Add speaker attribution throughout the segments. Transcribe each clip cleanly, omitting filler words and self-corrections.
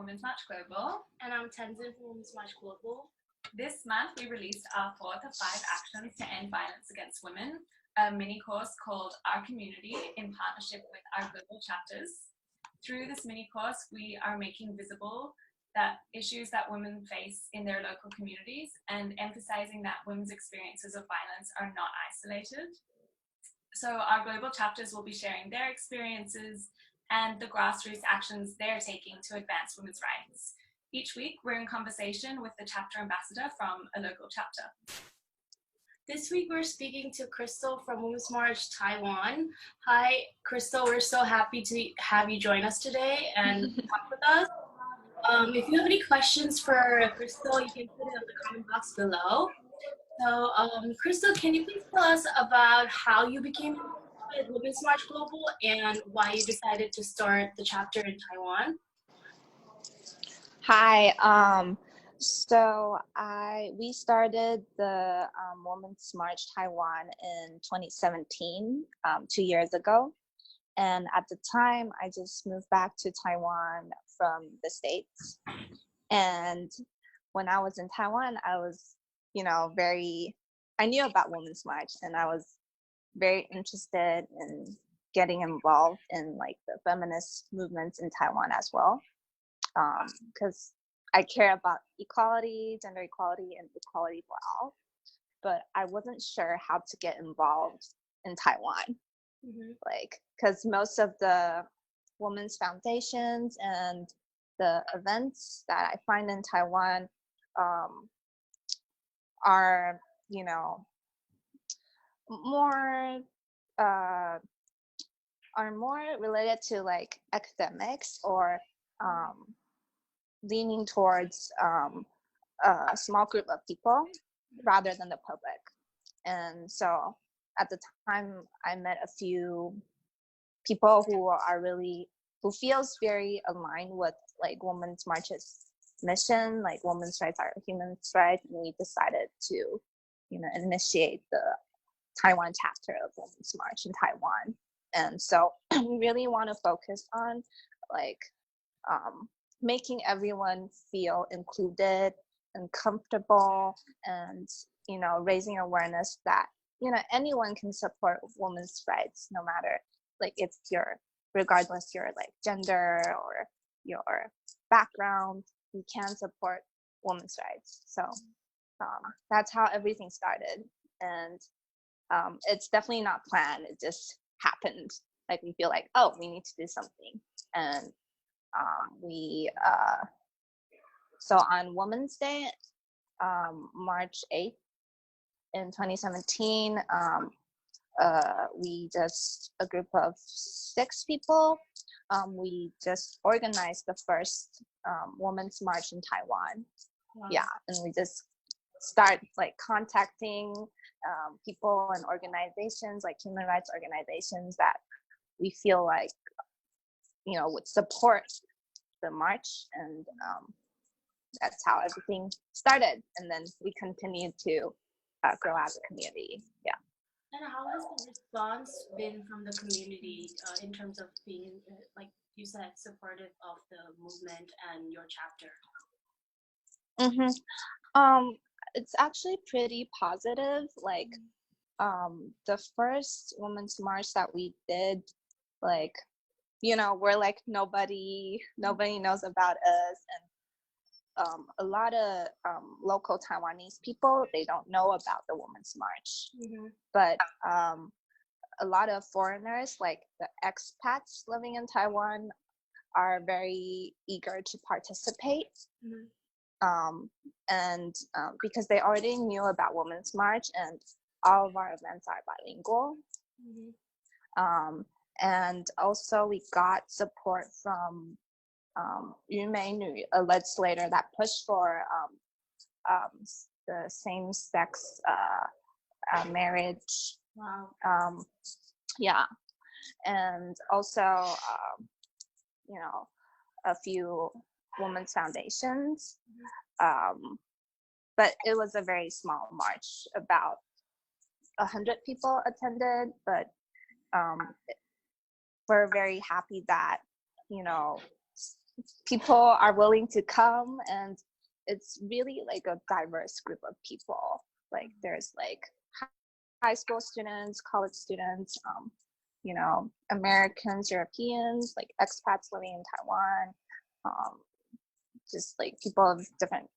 Speaker 1: Women's March Global.
Speaker 2: And I'm Tenzin from Womens March Global.
Speaker 1: This month we released our fourth of 5 actions to end violence against women, a mini course called Our Community in partnership with our global chapters. Through this mini course, we are making visible that issues that women face in their local communities and emphasizing that women's experiences of violence are not isolated. So our global chapters will be sharing their experiences and the grassroots actions they're taking to advance women's rights. Each week, we're in conversation with the chapter ambassador from a local chapter.
Speaker 2: This week, we're speaking to Crystal from Womens March Taiwan. Hi, Crystal. We're so happy to have you join us today and talk with us. If you have any questions for Crystal, you can put it in the comment box below. So, Crystal, can you please tell us about how you became involved with Women's March Global and why you decided to start the chapter in Taiwan?
Speaker 3: Hi. We started the Women's March Taiwan in 2017, 2 years ago. And at the time, I just moved back to Taiwan from the States. And when I was in Taiwan, I was, I knew about Women's March, and I was very interested in getting involved in like the feminist movements in Taiwan as well. Because I care about equality, gender equality, and equality for all, but I wasn't sure how to get involved in Taiwan. Because most of the women's foundations and the events that I find in Taiwan are, more related to like academics or leaning towards a small group of people rather than the public. And so at the time, I met a few people who feels very aligned with like Women's March's mission, like women's rights are human rights, and we decided to, initiate the Taiwan chapter of Women's March in Taiwan. And so we really want to focus on like making everyone feel included and comfortable, and raising awareness that anyone can support women's rights, no matter like regardless your like gender or your background, you can support women's rights. So that's how everything started, and it's definitely not planned. It just happened. Like we feel like, oh, we need to do something, and so on Women's Day, March 8th in 2017, a group of 6 people, we just organized the first Women's March in Taiwan. Wow. Yeah, and we just start like contacting people and organizations, like human rights organizations that we feel like would support the march, and that's how everything started, and then we continued to grow as a community. Yeah.
Speaker 2: And how has the response been from the community in terms of being, like you said, supportive of the movement and your chapter?
Speaker 3: It's actually pretty positive. Like the first Women's March that we did, like we're like nobody knows about us, and a lot of local Taiwanese people, they don't know about the Women's March. But a lot of foreigners, like the expats living in Taiwan, are very eager to participate. And because they already knew about Women's March, and all of our events are bilingual. And also we got support from a legislator that pushed for the same-sex marriage.
Speaker 2: Wow.
Speaker 3: Yeah, and also a few women's foundations. But it was a very small march. About 100 people attended, but we're very happy that people are willing to come, and it's really like a diverse group of people. Like there's like high school students, college students, you know, Americans, Europeans, like expats living in Taiwan, just like people of different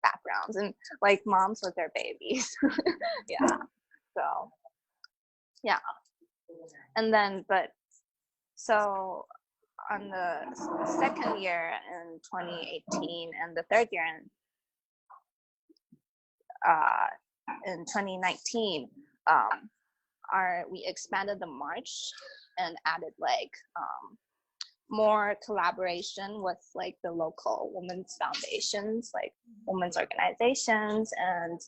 Speaker 3: backgrounds, and like moms with their babies. Yeah. So yeah. And then, but so on the second year in 2018 and the third year in 2019, we expanded the march and added like more collaboration with like the local women's foundations, like women's organizations, and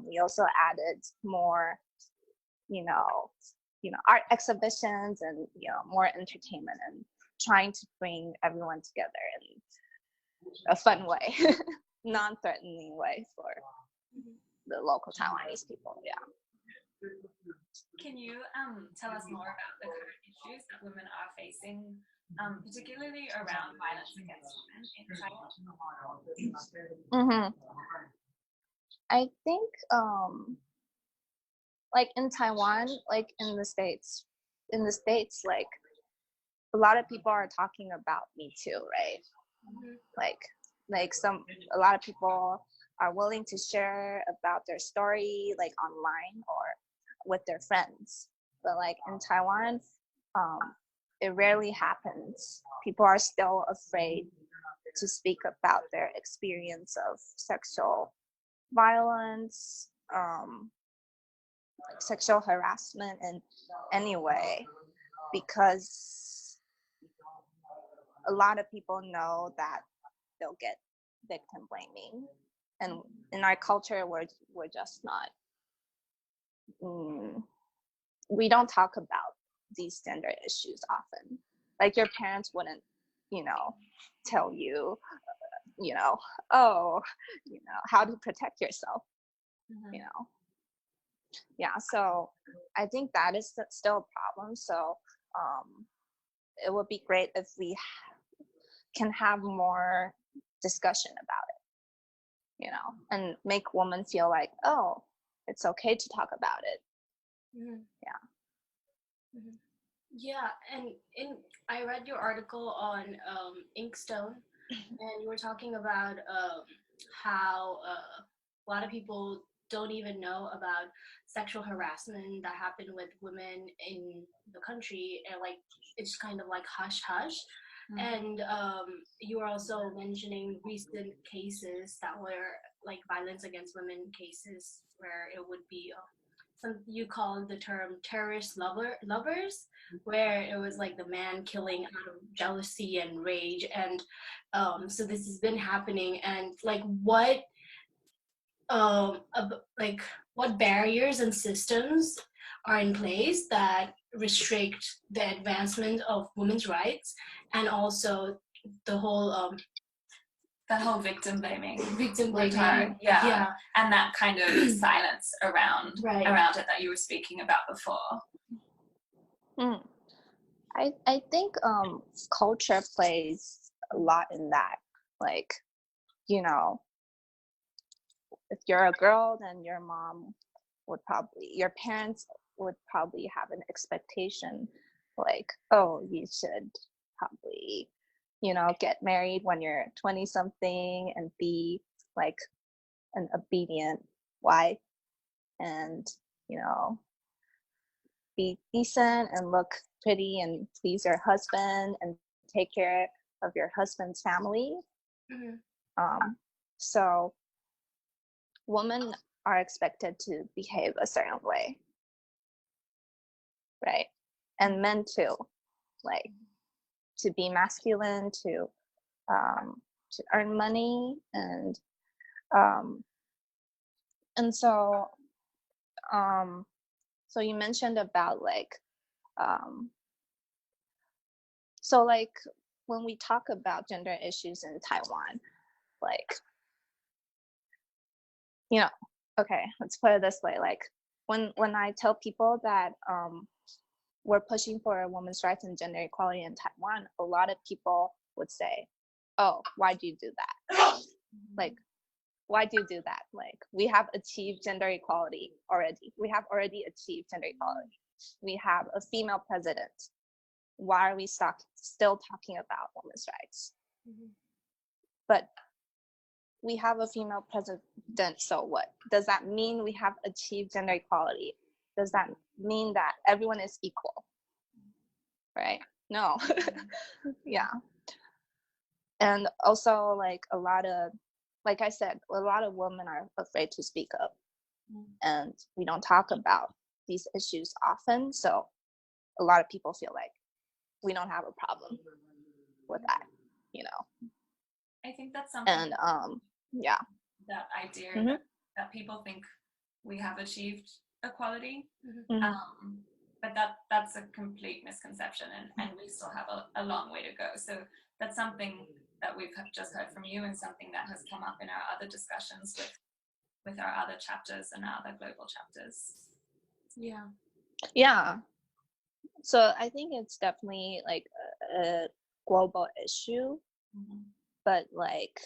Speaker 3: we also added more, you know, art exhibitions, and more entertainment, and trying to bring everyone together in a fun way, non-threatening way for the local Taiwanese people. Yeah.
Speaker 1: Can you tell us more about the current issues that women are facing, particularly around violence against women in Taiwan?
Speaker 3: I think like in Taiwan, like in the States, like a lot of people are talking about Me Too, right? Like a lot of people are willing to share about their story like online or with their friends. But like in Taiwan, it rarely happens. People are still afraid to speak about their experience of sexual violence, like sexual harassment in any way, because a lot of people know that they'll get victim blaming, and in our culture we're just not, we don't talk about these gender issues often. Like your parents wouldn't tell you oh, how to protect yourself. Yeah, so I think that is still a problem. So it would be great if we can have more discussion about it, and make women feel like, oh, it's okay to talk about it.
Speaker 2: Yeah, and I read your article on Inkstone, and you were talking about how a lot of people don't even know about sexual harassment that happened with women in the country, and like it's kind of like hush hush. And you were also mentioning recent cases that were like violence against women cases where it would be you call the term terrorist lovers, where it was like the man killing out of jealousy and rage. And so this has been happening, and like what barriers and systems are in place that restrict the advancement of women's rights, and also the whole
Speaker 1: victim blaming
Speaker 2: return,
Speaker 1: yeah, and that kind of silence around it that you were speaking about before.
Speaker 3: I think culture plays a lot in that. Like, if you're a girl, then your parents would probably have an expectation like, oh, you should probably get married when you're 20 something and be like an obedient wife, and be decent and look pretty and please your husband and take care of your husband's family. So women are expected to behave a certain way, right? And men too, like to be masculine, to earn money, and so so you mentioned about like so like when we talk about gender issues in Taiwan, like okay, let's put it this way, like when I tell people that we're pushing for women's rights and gender equality in Taiwan, a lot of people would say, oh, why'd you do that? Like, why do you do that? Like, we have achieved gender equality already. We have already achieved gender equality. We have a female president. Why are we still talking about women's rights? But we have a female president, so what? Does that mean we have achieved gender equality? Does that mean that everyone is equal? Right? No. Yeah. And also, like, like I said, a lot of women are afraid to speak up, and we don't talk about these issues often. So a lot of people feel like we don't have a problem with that, you know.
Speaker 1: I think that's something.
Speaker 3: And yeah.
Speaker 1: That idea that people think we have achieved equality, but that's a complete misconception, and we still have a long way to go. So that's something that we've just heard from you, and something that has come up in our other discussions with our other chapters and our other global chapters.
Speaker 3: Yeah. So I think it's definitely like a global issue, but like,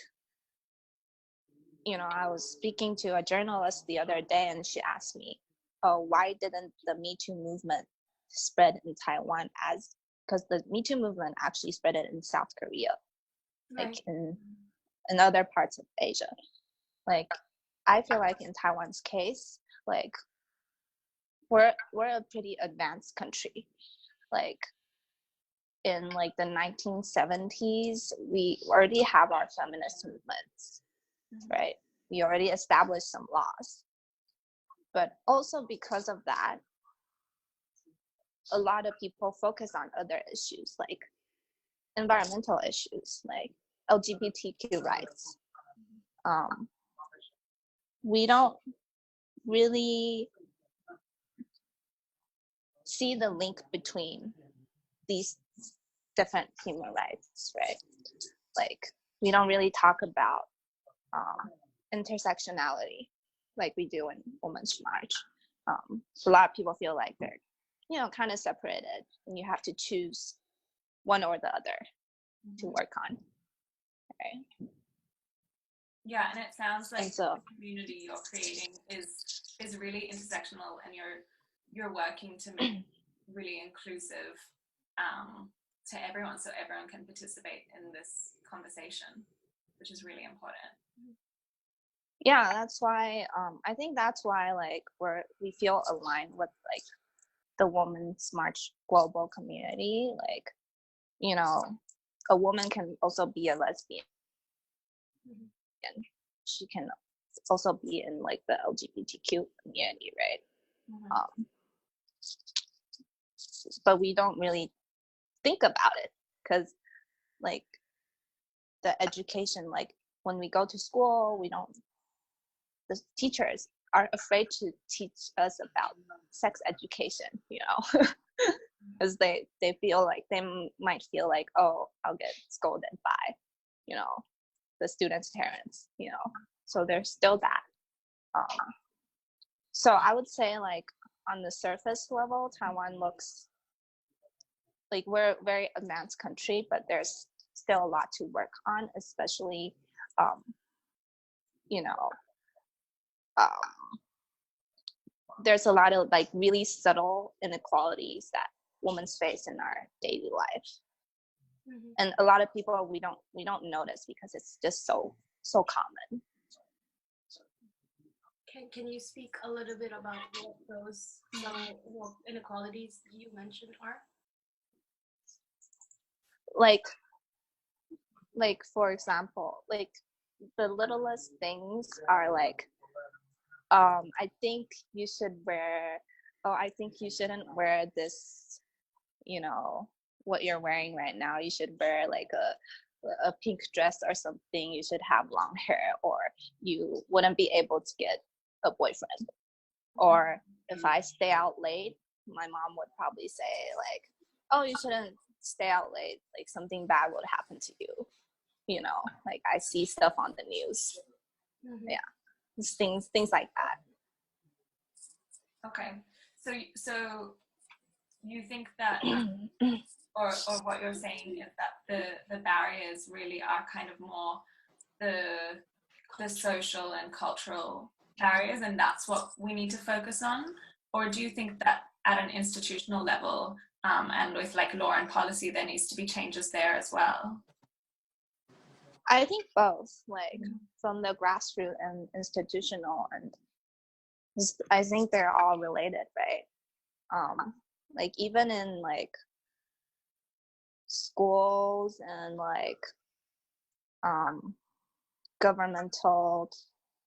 Speaker 3: you know, I was speaking to a journalist the other day, and she asked me, oh, why didn't the Me Too movement spread in Taiwan? Because the Me Too movement actually spread it in South Korea, like in other parts of Asia. Like, I feel like in Taiwan's case, like, we're a pretty advanced country. Like, in like the 1970s, we already have our feminist movements, right? We already established some laws. But also because of that, a lot of people focus on other issues, like environmental issues, like LGBTQ rights. We don't really see the link between these different human rights, right? Like, we don't really talk about intersectionality like we do in Women's March. A lot of people feel like they're, you know, kind of separated, and you have to choose one or the other to work on, right?
Speaker 1: Yeah, and it sounds like
Speaker 3: so,
Speaker 1: the community you're creating is really intersectional, and you're working to make really inclusive to everyone, so everyone can participate in this conversation, which is really important.
Speaker 3: Yeah, that's why I think that's why like we feel aligned with like the Women's March global community. Like, you know, a woman can also be a lesbian, and she can also be in like the LGBTQ community, right? But we don't really think about it, because like the education, like when we go to school, the teachers are afraid to teach us about sex education, you know, because they feel like they might feel like, oh, I'll get scolded by, you know, the students' parents, you know. So there's still that. So I would say, like, on the surface level, Taiwan looks like we're a very advanced country, but there's still a lot to work on, especially, you know, there's a lot of like really subtle inequalities that women face in our daily life, and a lot of people we don't notice because it's just so common.
Speaker 2: Can you speak a little bit about what those subtle inequalities you mentioned are?
Speaker 3: Like for example, like the littlest things are like, I think you should wear, oh, I think you shouldn't wear this, you know, what you're wearing right now. You should wear like a pink dress or something. You should have long hair, or you wouldn't be able to get a boyfriend. Or if I stay out late, my mom would probably say like, oh, you shouldn't stay out late. Like something bad would happen to you. You know, like I see stuff on the news. Yeah. Things like that.
Speaker 1: Okay, so you think that, or what you're saying is that the barriers really are kind of more the social and cultural barriers, and that's what we need to focus on? Or do you think that at an institutional level, and with like law and policy, there needs to be changes there as well?
Speaker 3: I think both, like from the grassroots and institutional, and I think they're all related, right? Like even in like schools and like governmental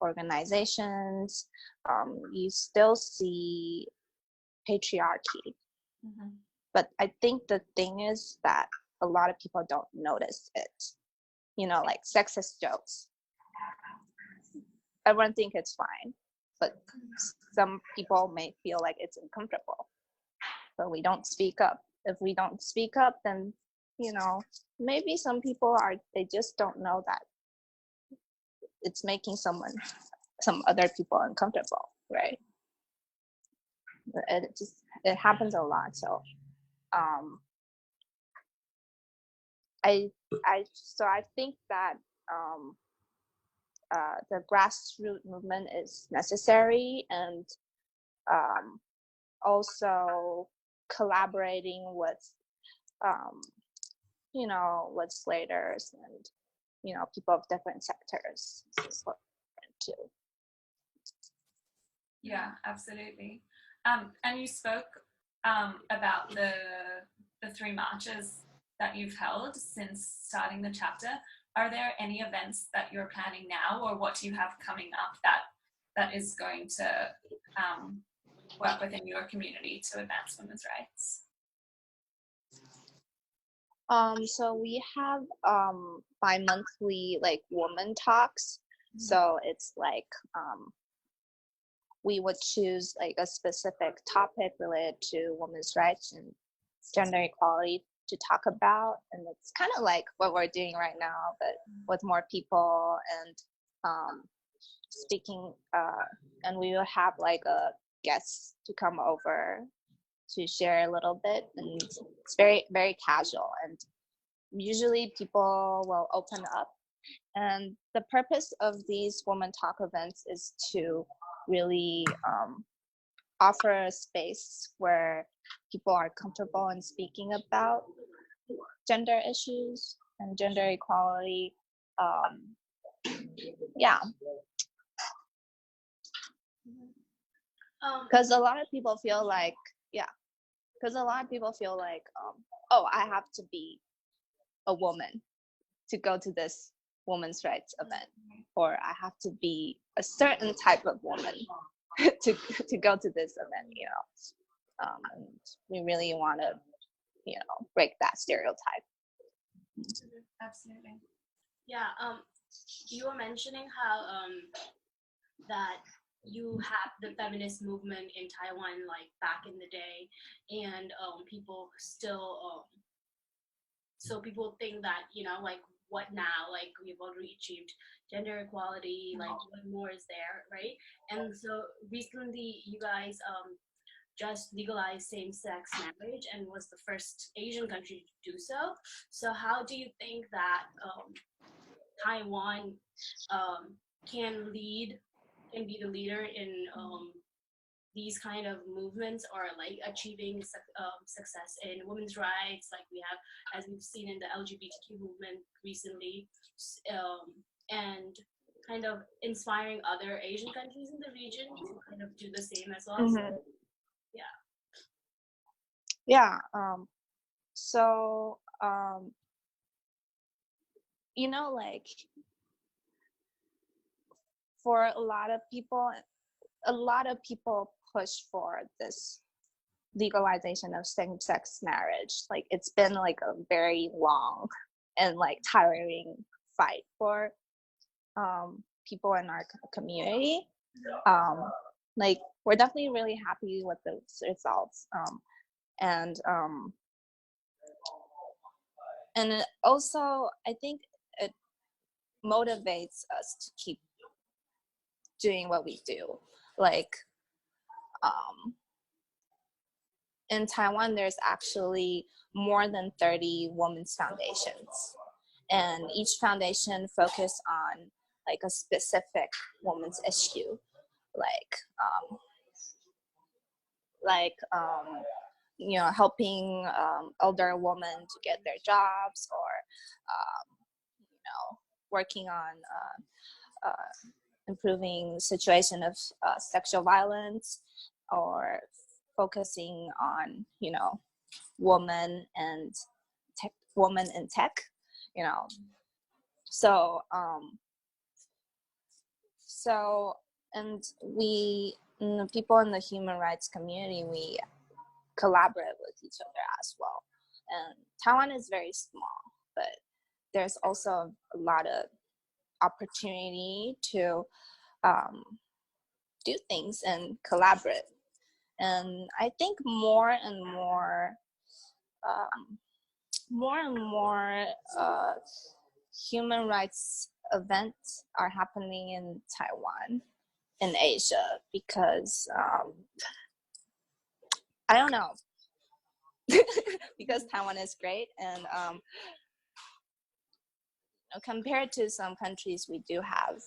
Speaker 3: organizations, you still see patriarchy.
Speaker 1: Mm-hmm.
Speaker 3: But I think the thing is that a lot of people don't notice it. You know, like sexist jokes. Everyone think it's fine, but some people may feel like it's uncomfortable. But we don't speak up. If we don't speak up, then, you know, maybe some people they just don't know that it's making some other people uncomfortable, right? It happens a lot. So I think that the grassroots movement is necessary, and also collaborating with you know, legislators and, you know, people of different sectors is important too.
Speaker 1: Yeah, absolutely. And you spoke about the 3 marches that you've held since starting the chapter. Are there any events that you're planning now, or what do you have coming up that is going to work within your community to advance women's rights?
Speaker 3: So we have bi-monthly like woman talks. So it's like we would choose like a specific topic related to women's rights and gender equality to talk about, and it's kind of like what we're doing right now, but with more people and speaking, and we will have like a guest to come over to share a little bit, and it's very, very casual, and usually people will open up. And the purpose of these woman talk events is to really offer a space where people are comfortable in speaking about gender issues and gender equality. Yeah. Because a lot of people feel like, oh, I have to be a woman to go to this women's rights event, or I have to be a certain type of woman to go to this event, you know. And we really want to, you know, break that stereotype.
Speaker 1: Absolutely.
Speaker 2: Yeah, you were mentioning how that you have the feminist movement in Taiwan like back in the day, and people still so people think that, you know, like what now, like we've already achieved gender equality, like what more is there, right? And so recently you guys just legalized same-sex marriage and was the first Asian country to do so. So how do you think that Taiwan can be the leader in these kind of movements, or like achieving success in women's rights, like we have, as we've seen in the LGBTQ movement recently, and kind of inspiring other Asian countries in the region to kind of do the same as well?
Speaker 3: Mm-hmm.
Speaker 2: So,
Speaker 3: yeah. You know, like for a lot of people push for this legalization of same-sex marriage. Like it's been like a very long and like tiring fight for people in our community. Like we're definitely really happy with the results, and it also, I think it motivates us to keep doing what we do. Like in Taiwan, there's actually more than 30 women's foundations, and each foundation focus on like a specific women's issue, like helping elder women to get their jobs, or working on improving situation of sexual violence, or focusing on women and women in tech, so and we, people in the human rights community, we collaborate with each other as well. And Taiwan is very small, but there's also a lot of opportunity to do things and collaborate. And I think more and more human rights events are happening in Taiwan, in Asia, because I don't know, because Taiwan is great, and compared to some countries, we do have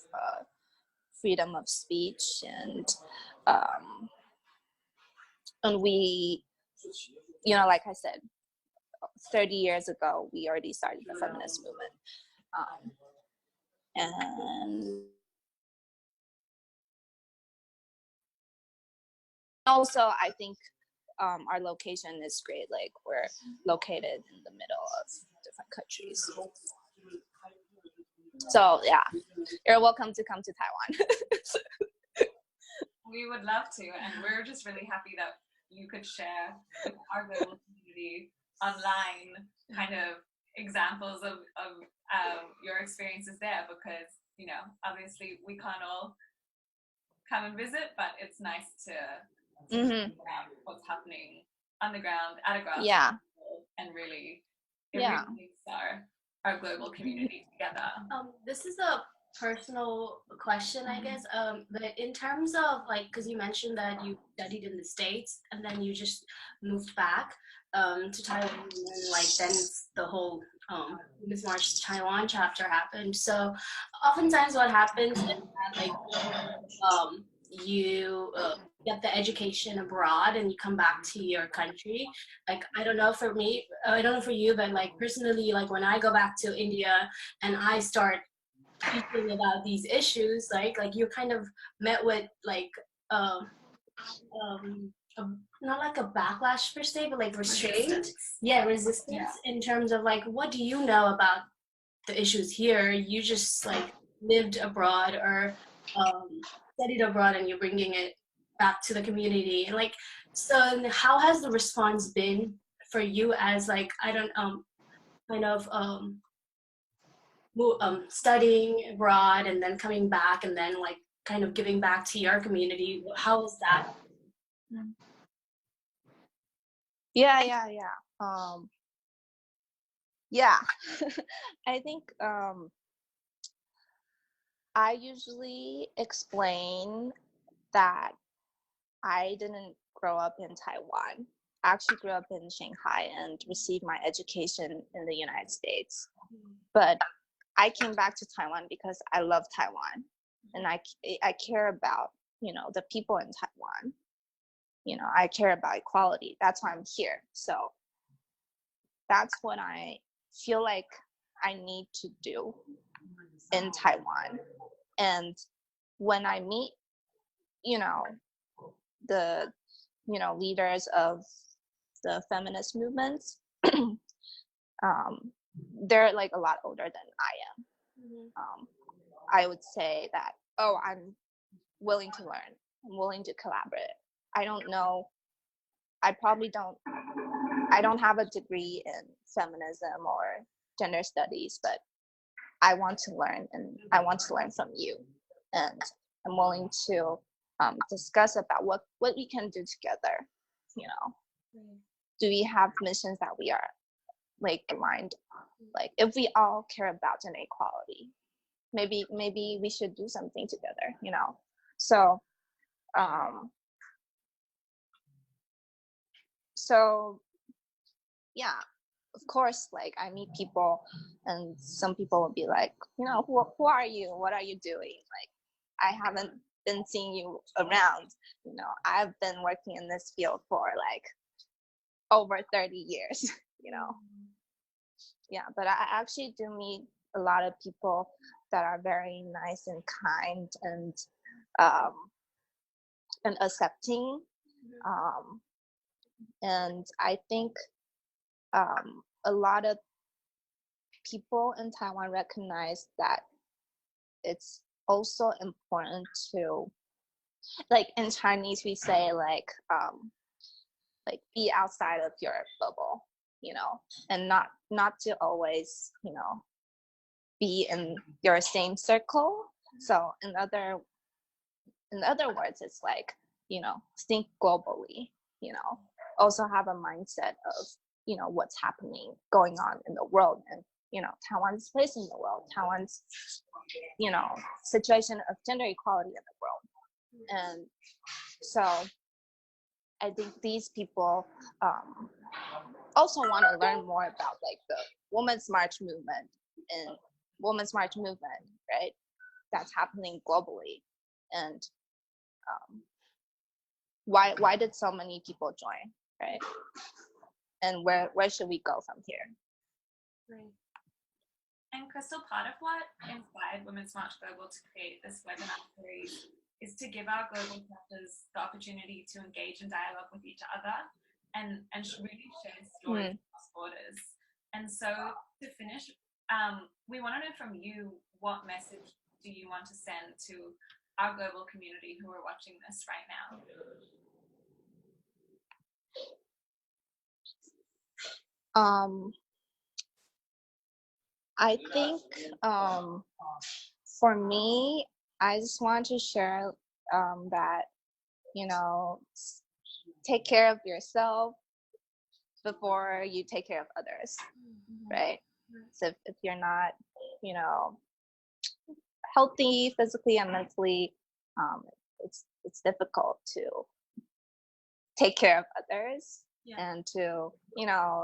Speaker 3: freedom of speech, and we, like I said, 30 years ago, we already started the feminist movement. And also, I think our location is great. Like, we're located in the middle of different countries. So yeah, you're welcome to come to Taiwan.
Speaker 1: We would love to, and we're just really happy that you could share with our global community online kind of examples of your experiences there, because obviously we can't all come and visit, but it's nice to figure out what's happening on the ground at a grassroots level, and really really makes our global community together.
Speaker 2: This is a personal question, I guess, but in terms of, like, because you mentioned that you studied in the States and then you just moved back to Taiwan, and then the whole Womens March Taiwan chapter happened. So oftentimes what happens is that, like, you get the education abroad and you come back to your country. Like, I don't know for me, I don't know for you, but like personally, like when I go back to India and I start speaking about these issues, like you're kind of met with like not like a backlash per se, but like restraint. Resistance in terms of like, what do you know about the issues here? You just like lived abroad or studied abroad, and you're bringing it back to the community. And like, so how has the response been for you as like, I don't kind of studying abroad and then coming back and then like kind of giving back to your community? How was that?
Speaker 3: I think I usually explain that I didn't grow up in Taiwan. I actually grew up in Shanghai and received my education in the United States. But I came back to Taiwan because I love Taiwan, and I care about, the people in Taiwan. I care about equality. That's why I'm here. So that's what I feel like I need to do in Taiwan. And when I meet, the, leaders of the feminist movements, they're like a lot older than I am. I would say that, I'm willing to learn. I'm willing to collaborate. I don't know. I don't have a degree in feminism or gender studies, but I want to learn, and I want to learn from you. And I'm willing to discuss about what we can do together. Do we have missions that we are like aligned? Like, if we all care about gender equality, maybe we should do something together. so yeah, of course, like I meet people and some people will be like, who are you? What are you doing? Like, I haven't been seeing you around. I've been working in this field for like over 30 years, Yeah, but I actually do meet a lot of people that are very nice and kind and accepting. And I think a lot of people in Taiwan recognize that it's also important to, like in Chinese we say like be outside of your bubble, and not to always, be in your same circle. So in other words, it's like, think globally, also have a mindset of, what's happening, going on in the world, and, Taiwan's place in the world, Taiwan's, situation of gender equality in the world. And so I think these people also want to learn more about like the Women's March movement and right? That's happening globally, and why did so many people join, right? And where should we go from here?
Speaker 1: Right. And Crystal, part of what inspired Women's March Global to create this webinar series is to give our global chapters the opportunity to engage in dialogue with each other and really share stories across borders. And so to finish, we want to know from you, what message do you want to send to our global community who are watching this right now?
Speaker 3: I think for me, I just want to share that, take care of yourself before you take care of others, right? So if you're not, healthy physically and mentally, it's difficult to take care of others. Yeah. And to,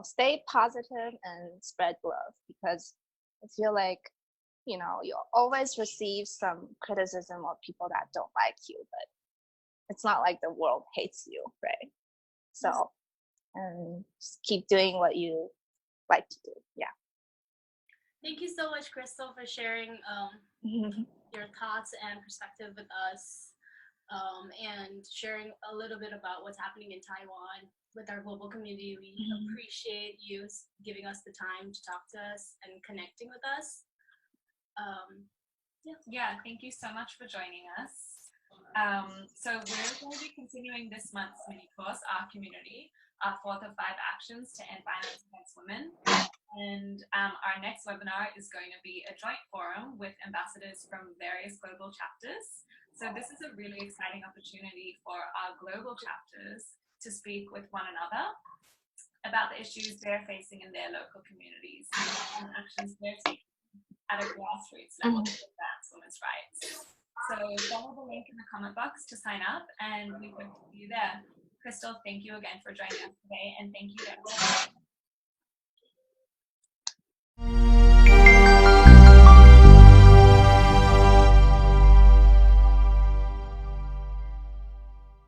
Speaker 3: stay positive and spread love, because I feel like, you'll always receive some criticism of people that don't like you, but it's not like the world hates you, right? So, and just keep doing what you like to do. Yeah.
Speaker 2: Thank you so much, Crystal, for sharing your thoughts and perspective with us, and sharing a little bit about what's happening in Taiwan with our global community. We appreciate you giving us the time to talk to us and connecting with us.
Speaker 1: Yeah, thank you so much for joining us. So we're going to be continuing this month's mini course, Our Community, our 4th of 5 actions to end violence against women. And our next webinar is going to be a joint forum with ambassadors from various global chapters. So this is a really exciting opportunity for our global chapters to speak with one another about the issues they're facing in their local communities and actions they're taking at a grassroots level to advance women's rights. So follow the link in the comment box to sign up, and we hope to see you there. Crystal, thank you again for joining us today, and thank you to everyone.